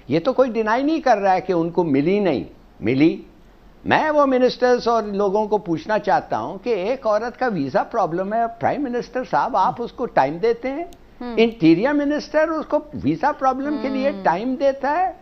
ये तो कोई डिनाई नहीं कर रहा है कि उनको मिली नहीं मिली। मैं वो मिनिस्टर्स और लोगों को पूछना चाहता हूं कि एक औरत का वीजा प्रॉब्लम है, प्राइम मिनिस्टर साहब आप उसको टाइम देते हैं? इंटीरियर मिनिस्टर उसको वीजा प्रॉब्लम के लिए टाइम देता है?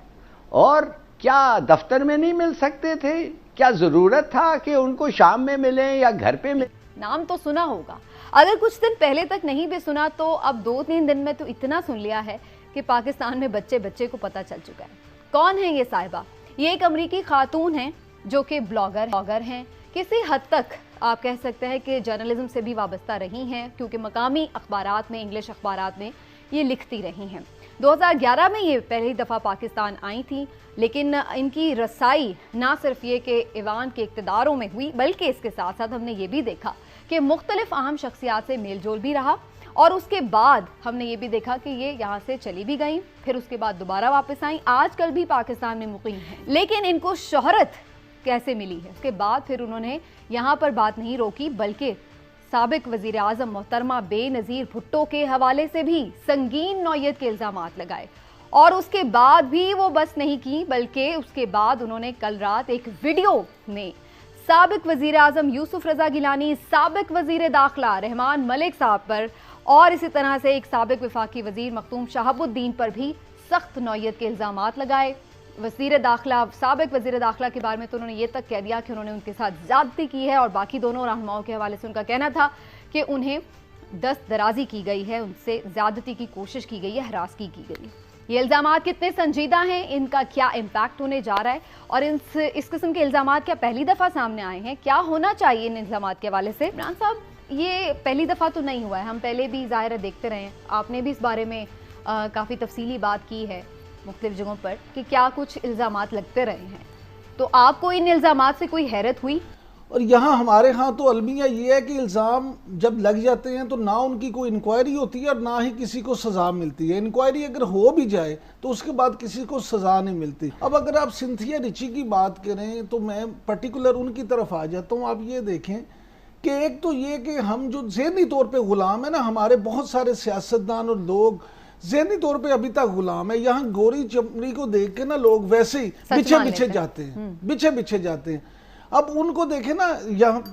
और क्या दफ्तर में नहीं मिल सकते थे? क्या जरूरत था कि उनको शाम में मिलें या घर पे मिलें? नाम तो सुना होगा, अगर कुछ दिन पहले तक नहीं भी सुना तो अब 2-3 दिन में तो इतना सुन लिया है कि पाकिस्तान में बच्चे बच्चे को पता चल चुका है। कौन है ये साहिबा? ये एक अमरीकी खातून है जो कि ब्लॉगर हैं, किसी हद तक आप कह सकते हैं कि जर्नलिज्म से भी वाबस्ता रही हैं, क्योंकि मकामी अखबारात में, इंग्लिश अखबारात में ये लिखती रही हैं। 2011 में ये पहली दफ़ा पाकिस्तान आई थी, लेकिन इनकी रसाई ना सिर्फ ये कि ईवान के इक़्तिदारों में हुई, बल्कि इसके साथ साथ हमने ये भी देखा कि मुख्तलिफ अहम शख्सियात से मेल जोल भी रहा, और उसके बाद हमने ये भी देखा कि ये यहाँ से चली भी गई, फिर उसके बाद दोबारा वापस आई, आजकल भी पाकिस्तान में मुकीम है। लेकिन इनको शोहरत कैसे मिली है, उसके बाद फिर उन्होंने यहाँ पर बात नहीं रोकी, बल्कि साबिक वज़ीर आज़म मोहतरमा बेनज़ीर भुट्टो के हवाले से भी संगीन नौयत के इल्ज़ामात लगाए। और उसके बाद भी वो बस नहीं की, बल्कि उसके बाद उन्होंने कल रात एक वीडियो में साबिक वज़ीर आज़म यूसुफ रज़ा गिलानी, साबिक वज़ीर दाखिला रहमान मलिक साहब पर, और इसी तरह से एक साबिक वफाकी वज़ीर मखदूम शहाबुद्दीन पर भी सख्त नौयत के इल्ज़ामात लगाए। वज़ीर दाखिला, साबिक वज़ीर दाखिला के बारे में तो उन्होंने ये तक कह दिया कि उन्होंने उनके साथ ज़्यादती की है, और बाकी दोनों रहनुमाओं के हवाले से उनका कहना था कि उन्हें दस्त दराजी की गई है, उनसे ज़्यादती की कोशिश की गई है, हरासगी की गई। ये इल्ज़ामात कितने संजीदा हैं, इनका क्या इम्पैक्ट होने जा रहा है, और इस किस्म के इल्ज़ामात क्या पहली दफ़ा सामने आए हैं? क्या होना चाहिए इन इल्ज़ामात के हवाले से? इमरान साहब, ये पहली दफ़ा तो नहीं हुआ है, हम पहले भी ज़ाहिर है देखते रहे हैं, आपने भी इस बारे में काफ़ी तफसीली बात की है मुख्तलिफ जगहों पर कि क्या कुछ इल्ज़ामात लगते रहे हैं, तो आपको इन इल्ज़ामात से कोई हैरत हुई? और यहाँ हमारे यहाँ तो अलमिया ये है कि इल्ज़ाम जब लग जाते हैं तो ना उनकी कोई इंक्वायरी होती है और ना ही किसी को सज़ा मिलती है। इंक्वायरी अगर हो भी जाए तो उसके बाद किसी को सज़ा नहीं मिलती। अब अगर आप सिंथिया रिची की बात करें तो मैं पर्टिकुलर उनकी तरफ आ जाता हूँ। आप ये देखें कि एक तो ये कि हम जो ज़हनी तौर पे गुलाम है ना, हमारे बहुत सारे सियासतदान और लोग ज़हनी तौर पे अभी तक गुलाम है। यहाँ गोरी चमड़ी को देख के ना लोग वैसे ही बिछे बिछे जाते हैं, बिछे बिछे जाते हैं। अब उनको देखें ना, यहाँ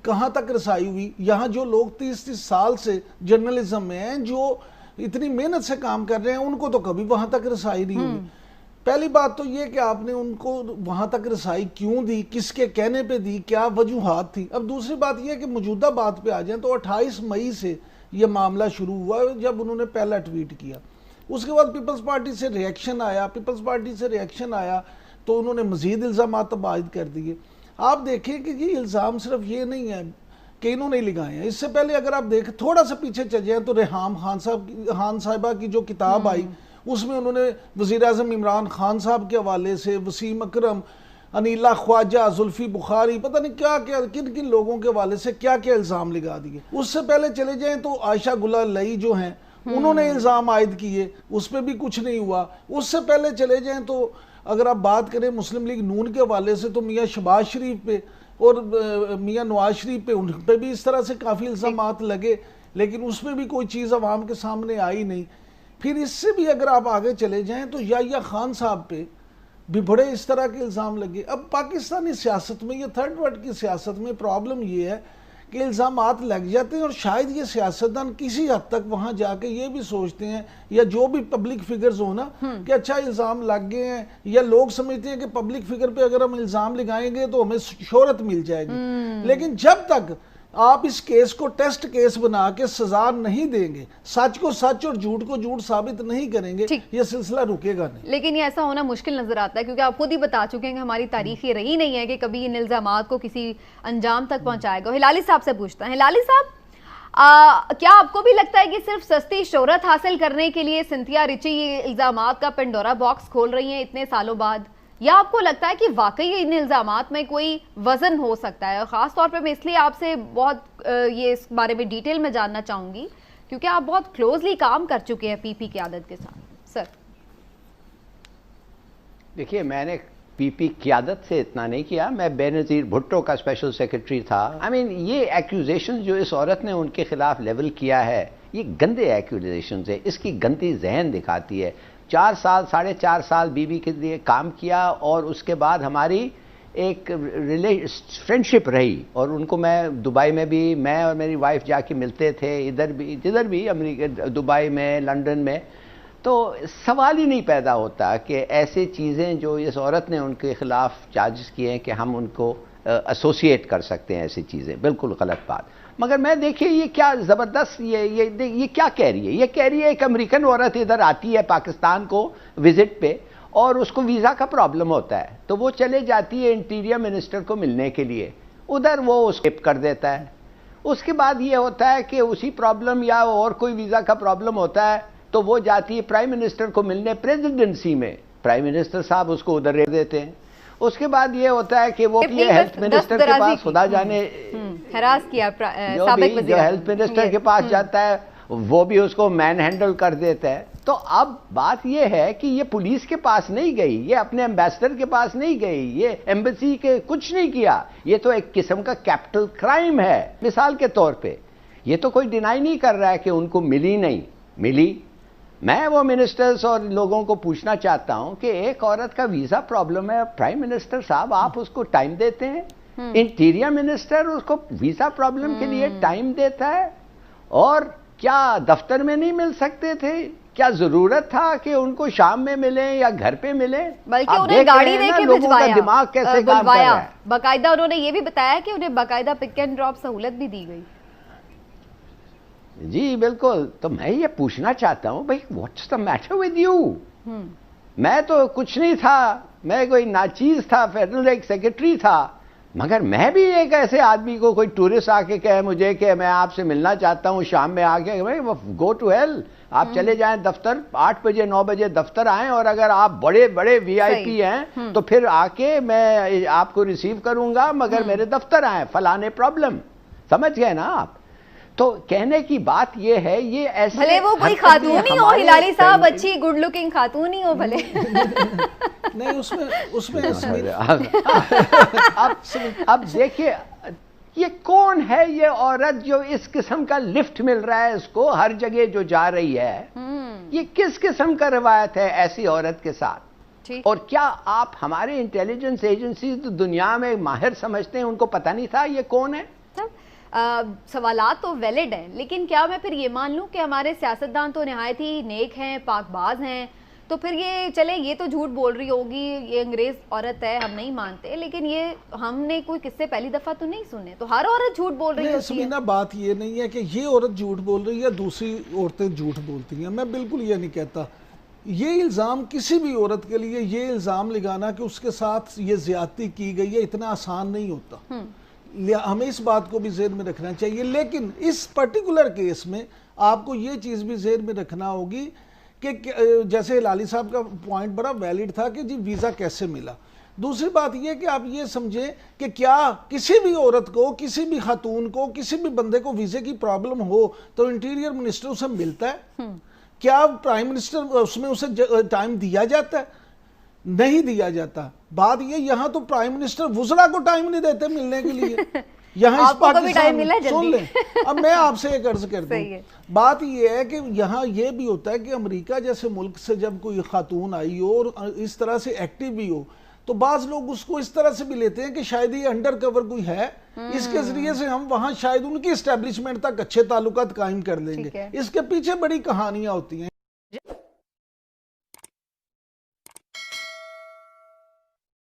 कहाँ तक रसाई हुई। यहाँ जो लोग 30-30 साल से जर्नलिज्म में हैं, जो इतनी मेहनत से काम कर रहे हैं, उनको तो कभी वहां तक रसाई नहीं हुई। पहली बात तो ये कि आपने उनको वहां तक रसाई क्यों दी, किसके कहने पे दी, क्या वजूहात थी। अब दूसरी बात यह कि मौजूदा बात पे आ जाए तो 28 मई से ये मामला शुरू हुआ जब उन्होंने पहला ट्वीट किया। उसके बाद पीपल्स पार्टी से रिएक्शन आया, तो उन्होंने मजीद इल्ज़ामात तबायद कर दिए। आप देखें कि ये इल्ज़ाम सिर्फ ये नहीं है कि इन्होंने लगाए हैं। इससे पहले अगर आप देखें, थोड़ा सा पीछे चल जाए तो रेहाम खान साहिबा की जो किताब आई, उसमें उन्होंने वज़ीर आज़म इमरान खान साहब के हवाले से वसीम अकरम, अनीला ख्वाजा, जुल्फी बुखारी, पता नहीं क्या क्या किन किन लोगों के हवाले से क्या क्या इल्ज़ाम लगा दिए। उससे पहले चले जाएं तो आयशा गुलालई जो हैं, उन्होंने इल्ज़ाम आयद किए, उस पर भी कुछ नहीं हुआ। उससे पहले चले जाएं तो अगर आप बात करें मुस्लिम लीग नून के हवाले से तो मियाँ शहबाज शरीफ पे और मियाँ नवाज शरीफ पे, उन पे भी इस तरह से काफ़ी इल्ज़ामात लगे, लेकिन उसमें भी कोई चीज़ अवाम के सामने आई नहीं। फिर इससे भी अगर आप आगे चले जाएं तो याह्या खान साहब पे भी बड़े इस तरह के इल्ज़ाम लगे। अब पाकिस्तानी सियासत में, ये थर्ड वर्ल्ड की सियासत में प्रॉब्लम ये है कि इल्ज़ामात लग जाते हैं और शायद ये सियासतदान किसी हद तक वहाँ जाके ये भी सोचते हैं, या जो भी पब्लिक फिगर्स हो ना, कि अच्छा इल्ज़ाम लग गए हैं, या लोग समझते हैं कि पब्लिक फिगर पे अगर हम इल्ज़ाम लगाएंगे तो हमें शोहरत मिल जाएगी। लेकिन जब तक आप इस केस को टेस्ट केस बना के सजा नहीं देंगे, सच को सच और झूठ को झूठ साबित नहीं करेंगे, ये सिलसिला रुकेगा नहीं। लेकिन ये ऐसा होना मुश्किल नजर आता है, क्योंकि आप खुद ही बता चुके हैं कि हमारी तारीख ये रही नहीं है कि कभी इन इल्जामात को किसी अंजाम तक पहुंचाएगा। हिलाली साहब से पूछता है, हिलाली साहब, क्या आपको भी लगता है कि सिर्फ सस्ती शोहरत हासिल करने के लिए सिंथिया रिची ये इल्जामात का पेंडोरा बॉक्स खोल रही हैं इतने सालों बाद, या आपको लगता है कि वाकई इन इल्जामात में कोई वजन हो सकता है? खास तौर पे मैं इसलिए आपसे बहुत ये इस बारे में डिटेल में जानना चाहूंगी क्योंकि आप बहुत क्लोजली काम कर चुके हैं पीपी क़यादत के साथ। सर देखिए, मैंने पीपी क़यादत से इतना नहीं किया, मैं बेनज़ीर भुट्टो का स्पेशल सेक्रेटरी था। आई मीन ये एक्यूजेशन जो इस औरत ने उनके खिलाफ लेवल किया है, ये गंदे एक्यूजेशन है, इसकी गंदी जहन दिखाती है। 4 साल 4.5 साल बीवी के लिए काम किया और उसके बाद हमारी एक फ्रेंडशिप रही और उनको मैं दुबई में भी मैं और मेरी वाइफ जाके मिलते थे, इधर भी जिधर भी अमेरिका, दुबई में, लंदन में। तो सवाल ही नहीं पैदा होता कि ऐसे चीज़ें जो इस औरत ने उनके ख़िलाफ़ चार्जेस किए हैं कि हम उनको एसोसिएट कर सकते हैं, ऐसी चीज़ें बिल्कुल गलत बात। मगर मैं देखिए ये क्या ज़बरदस्त ये क्या कह रही है। ये कह रही है एक अमेरिकन औरत इधर आती है पाकिस्तान को विज़िट पे और उसको वीज़ा का प्रॉब्लम होता है तो वो चले जाती है इंटीरियर मिनिस्टर को मिलने के लिए, उधर वो स्किप कर देता है। उसके बाद ये होता है कि उसी प्रॉब्लम या और कोई वीज़ा का प्रॉब्लम होता है तो वो जाती है प्राइम मिनिस्टर को मिलने प्रेसिडेंसी में, प्राइम मिनिस्टर साहब उसको उधर रख देते हैं। उसके बाद ये होता है कि वो अपने हेल्थ मिनिस्टर के पास, खुदा जाने हरास किया जो हेल्थ मिनिस्टर के पास जाता है वो भी उसको मैन हैंडल कर देता है। तो अब बात यह है कि ये पुलिस के पास नहीं गई, ये अपने एम्बेसडर के पास नहीं गई, ये एम्बेसी के कुछ नहीं किया, ये तो एक किस्म का कैपिटल क्राइम है। मिसाल के तौर पे ये तो कोई डिनाई नहीं कर रहा है कि उनको मिली नहीं मिली। मैं वो मिनिस्टर्स और लोगों को पूछना चाहता हूं कि एक औरत का वीजा प्रॉब्लम है, प्राइम मिनिस्टर साहब आप उसको टाइम देते हैं, इंटीरियर मिनिस्टर उसको वीजा प्रॉब्लम के लिए टाइम देता है, और क्या दफ्तर में नहीं मिल सकते थे? क्या जरूरत था कि उनको शाम में मिले या घर पे मिले? बल्कि उन्हें गाड़ी देके भिजवाया, दिमाग कैसे काम कर रहा है। बाकायदा उन्होंने ये भी बताया कि उन्हें बाकायदा पिक एंड ड्रॉप सहूलत भी दी गई। जी बिल्कुल। तो मैं ये पूछना चाहता हूं भाई what's the matter with you? मैं तो कुछ नहीं था, मैं कोई नाचीज था, फेडरल एक सेक्रेटरी था, मगर मैं भी एक ऐसे आदमी को कोई टूरिस्ट आके कहे मुझे कि मैं आपसे मिलना चाहता हूं शाम में आके, गो टू हेल, आप चले जाएं दफ्तर, 8 बजे 9 बजे दफ्तर आएं, और अगर आप बड़े बड़े वीआईपी हैं तो फिर आके मैं आपको रिसीव करूंगा, मगर मेरे दफ्तर आए, फलाने प्रॉब्लम। समझ गए ना आप? तो कहने की बात ये है, ये ऐसे भले वो कोई खातून ही हो, हिलाली साहब अच्छी गुड लुकिंग खातून ही हो भले नहीं उसमें अब देखिए ये कौन है ये औरत जो इस किस्म का लिफ्ट मिल रहा है इसको हर जगह जो जा रही है? ये किस किस्म का रवायत है ऐसी औरत के साथ? और क्या आप हमारे इंटेलिजेंस एजेंसी तो दुनिया में माहिर समझते हैं, उनको पता नहीं था ये कौन है? सवालात तो वैलिड हैं, लेकिन क्या मैं फिर ये मान लूं कि हमारे सियासतदान तो निहायत ही नेक हैं, पाकबाज हैं, तो फिर ये चले ये तो झूठ बोल रही होगी, ये अंग्रेज औरत है हम नहीं मानते, लेकिन ये हमने कोई किस्से पहली दफा तो नहीं सुने, तो हर औरत झूठ बोल रही होती है। बात ये नहीं है कि ये औरत झूठ बोल रही है, दूसरी औरतें झूठ बोलती हैं, मैं बिल्कुल ये नहीं कहता। ये इल्ज़ाम किसी भी औरत के लिए ये इल्ज़ाम लगाना कि उसके साथ ये ज्यादती की गई है इतना आसान नहीं होता, हमें इस बात को भी ज़हन में रखना चाहिए। लेकिन इस पर्टिकुलर केस में आपको ये चीज़ भी ज़हन में रखना होगी कि जैसे हिलाली साहब का पॉइंट बड़ा वैलिड था कि जी वीज़ा कैसे मिला। दूसरी बात ये कि आप ये समझें कि क्या किसी भी औरत को, किसी भी खातून को, किसी भी बंदे को वीज़े की प्रॉब्लम हो तो इंटीरियर मिनिस्टर उसे मिलता है? क्या प्राइम मिनिस्टर उसमें उसे टाइम दिया जाता है? नहीं दिया जाता। बात ये यहाँ तो प्राइम मिनिस्टर वुज़रा को टाइम नहीं देते मिलने के लिए। यहाँ इस पाकिस्तान सुन लें, अब मैं आपसे एक अर्ज करता हूँ, बात ये है कि यहाँ ये भी होता है कि अमेरिका जैसे मुल्क से जब कोई खातून आई हो और इस तरह से एक्टिव भी हो तो बाज लोग उसको इस तरह से भी लेते हैं कि शायद ये अंडर कवर कोई है, इसके जरिए से हम वहाँ शायद उनकी एस्टेब्लिशमेंट तक अच्छे ताल्लुकात कायम कर लेंगे। इसके पीछे बड़ी कहानियां होती हैं।